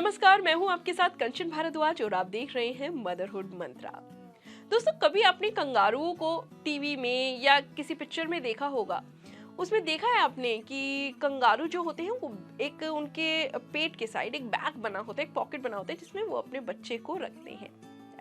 नमस्कार, मैं हूं आपके साथ कंचन भारद्वाज और आप देख रहे हैं मदरहुड मंत्रा। दोस्तों, कभी आपने कंगारुओं को टीवी में या किसी पिक्चर में देखा होगा। उसमें देखा है आपने कि कंगारू जो होते हैं वो एक उनके पेट के साइड एक बैग बना होता है, एक पॉकेट बना होता है जिसमें वो अपने बच्चे को रखते हैं।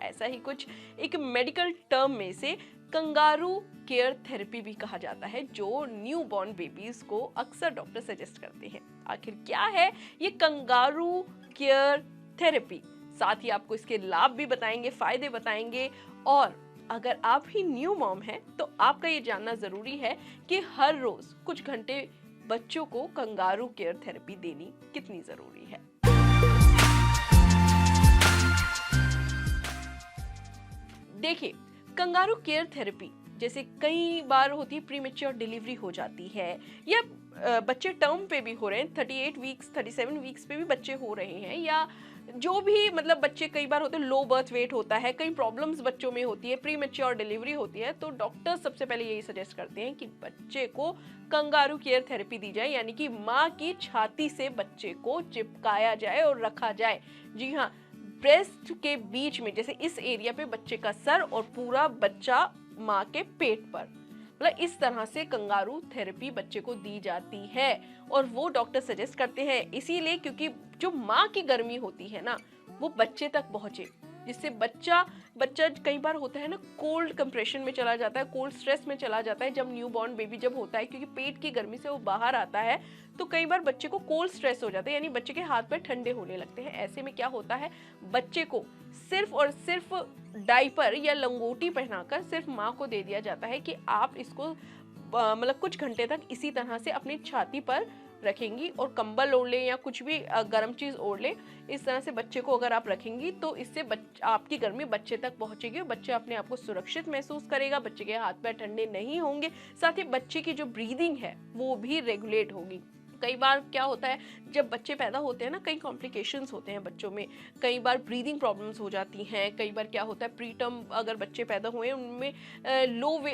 ऐसा ही कुछ एक मेडिकल टर्म में से कंगारू केयर थेरेपी भी कहा जाता है, जो न्यू बॉर्न बेबीज को अक्सर डॉक्टर सजेस्ट करते हैं। आखिर क्या है ये कंगारू केयर थेरेपी? साथ ही आपको इसके लाभ भी बताएंगे, फायदे बताएंगे। और अगर आप ही न्यू मॉम हैं तो आपका ये जानना जरूरी है कि हर रोज कुछ घंटे बच्चों को कंगारू केयर थेरेपी देनी कितनी जरूरी है। देखिए, कंगारू केयर थेरेपी जैसे कई बार होती है, प्रीमेच्योर डिलीवरी हो जाती है या बच्चे टर्म पे भी हो रहे हैं, 38 वीक्स 37 वीक्स पे भी बच्चे हो रहे हैं, या जो भी मतलब बच्चे कई बार होते हैं, लो बर्थ वेट होता है, कई प्रॉब्लम्स बच्चों में होती है, प्रीमेच्योर डिलीवरी होती है, तो डॉक्टर सबसे पहले यही सजेस्ट करते हैं कि बच्चे को कंगारू केयर थेरेपी दी जाए, यानी कि माँ की छाती से बच्चे को चिपकाया जाए और रखा जाए। जी हाँ, ब्रेस्ट के बीच में, जैसे इस एरिया पे बच्चे का सर और पूरा बच्चा माँ के पेट पर, मतलब इस तरह से कंगारू थेरेपी बच्चे को दी जाती है। और वो डॉक्टर सजेस्ट करते हैं इसीलिए क्योंकि जो माँ की गर्मी होती है ना, वो बच्चे तक पहुंचे, जिससे बच्चा कई बार होता है ना, कोल्ड कंप्रेशन में चला जाता है, कोल्ड स्ट्रेस में चला जाता है जब न्यू बॉर्न बेबी जब होता है, क्योंकि पेट की गर्मी से वो बाहर आता है, तो कई बार बच्चे को कोल्ड स्ट्रेस हो जाता है, यानी बच्चे के हाथ पैर ठंडे होने लगते हैं। ऐसे में क्या होता है, बच्चे को सिर्फ और सिर्फ डायपर या लंगोटी पहनाकर सिर्फ माँ को दे दिया जाता है कि आप इसको मतलब कुछ घंटे तक इसी तरह से अपनी छाती पर रखेंगी और कंबल ओढ़ लें या कुछ भी गर्म चीज ओढ़ लें। इस तरह से बच्चे को अगर आप रखेंगी तो इससे आपकी गर्मी बच्चे तक पहुंचेगी और बच्चा अपने आप को सुरक्षित महसूस करेगा, बच्चे के हाथ पैर ठंडे नहीं होंगे, साथ ही बच्चे की जो ब्रीदिंग है वो भी रेगुलेट होगी। कई बार क्या होता है, जब बच्चे पैदा होते हैं ना, कई कॉम्प्लिकेशंस होते हैं बच्चों में, कई बार ब्रीदिंग प्रॉब्लम्स हो जाती हैं, कई बार क्या होता है, प्री टर्म अगर बच्चे पैदा हुए हैं उनमें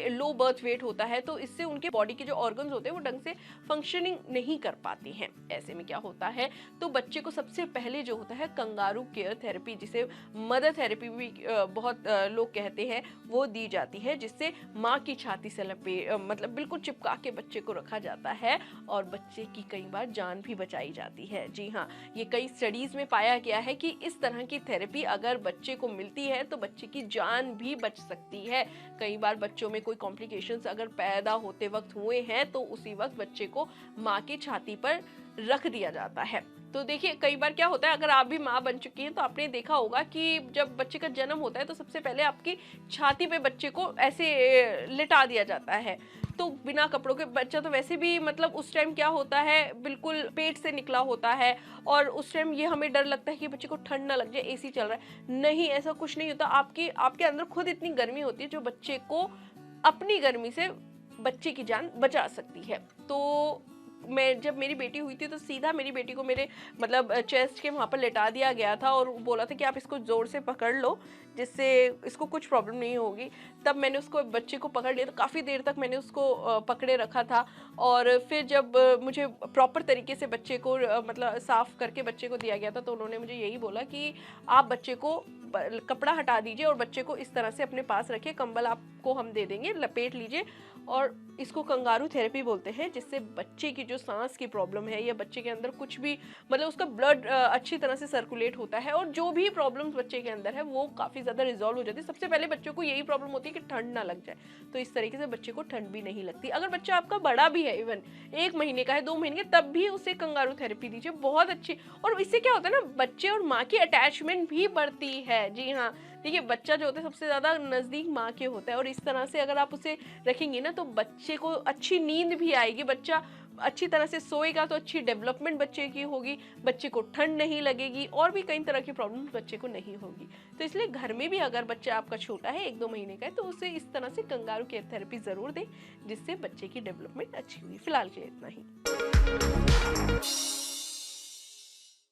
लो बर्थ वेट होता है, तो इससे उनके बॉडी के जो ऑर्गन्स होते हैं वो ढंग से फंक्शनिंग नहीं कर पाते हैं। ऐसे में क्या होता है, तो बच्चे को सबसे पहले जो होता है कंगारू केयर थेरेपी, जिसे मदर थेरेपी भी बहुत लोग कहते हैं, वो दी जाती है, जिससे माँ की छाती से मतलब बिल्कुल चिपका के बच्चे को रखा जाता है और बच्चे की कई बार जान भी बचाई जाती है। जी हाँ, ये कई स्टडीज में पाया गया है कि इस तरह की थेरेपी अगर बच्चे को मिलती है तो बच्चे की जान भी बच सकती है। कई बार बच्चों में कोई कॉम्प्लिकेशंस अगर पैदा होते वक्त हुए हैं तो उसी वक्त बच्चे को माँ की छाती पर रख दिया जाता है। तो देखिए, कई बार क्या होता है, अगर आप भी माँ बन चुकी हैं तो आपने देखा होगा कि जब बच्चे का जन्म होता है तो सबसे पहले आपकी छाती पे बच्चे को ऐसे लिटा दिया जाता है, तो बिना कपड़ों के। बच्चा तो वैसे भी मतलब उस टाइम क्या होता है, बिल्कुल पेट से निकला होता है, और उस टाइम ये हमें डर लगता है कि बच्चे को ठंड ना लग जाए, एसी चल रहा है। नहीं, ऐसा कुछ नहीं होता। आपके अंदर खुद इतनी गर्मी होती है जो बच्चे को अपनी गर्मी से बच्चे की जान बचा सकती है। तो जब मेरी बेटी हुई थी तो सीधा मेरी बेटी को मेरे मतलब चेस्ट के वहाँ पर लेटा दिया गया था और बोला था कि आप इसको जोर से पकड़ लो जिससे इसको कुछ प्रॉब्लम नहीं होगी। तब मैंने उसको बच्चे को पकड़ लिया, तो काफ़ी देर तक मैंने उसको पकड़े रखा था। और फिर जब मुझे प्रॉपर तरीके से बच्चे को मतलब साफ़ करके बच्चे को दिया गया था, तो उन्होंने मुझे यही बोला कि आप बच्चे को कपड़ा हटा दीजिए और बच्चे को इस तरह से अपने पास रखिए, कंबल आपको हम दे देंगे, लपेट लीजिए। और इसको कंगारू थेरेपी बोलते हैं, जिससे बच्चे की जो सांस की प्रॉब्लम है या बच्चे के अंदर कुछ भी मतलब उसका ब्लड अच्छी तरह से सर्कुलेट होता है और जो भी प्रॉब्लम्स बच्चे के अंदर है वो काफ़ी ज़्यादा रिजॉल्व हो जाती है। सबसे पहले बच्चों को यही प्रॉब्लम होती है कि ठंड ना लग जाए, तो इस तरीके से बच्चे को ठंड भी नहीं लगती। अगर बच्चा आपका बड़ा भी है, इवन 1 महीने का है, 2 महीने का, तब भी उसे कंगारू थेरेपी दीजिए, बहुत अच्छी। और इससे क्या होता है ना, बच्चे और माँ की अटैचमेंट भी बढ़ती है। जी हाँ, देखिए, बच्चा जो होता है सबसे ज़्यादा नज़दीक माँ के होता है, और इस तरह से अगर आप उसे रखेंगे ना तो बच्चे को अच्छी नींद भी आएगी, बच्चा अच्छी तरह से सोएगा तो अच्छी डेवलपमेंट बच्चे की होगी, बच्चे को ठंड नहीं लगेगी और भी कई तरह की प्रॉब्लम्स बच्चे को नहीं होगी। तो इसलिए घर में भी अगर बच्चा आपका छोटा है, 1-2 महीने का है, तो उसे इस तरह से कंगारू केयर थेरेपी ज़रूर दें, जिससे बच्चे की डेवलपमेंट अच्छी हुई। फिलहाल के लिए इतना ही।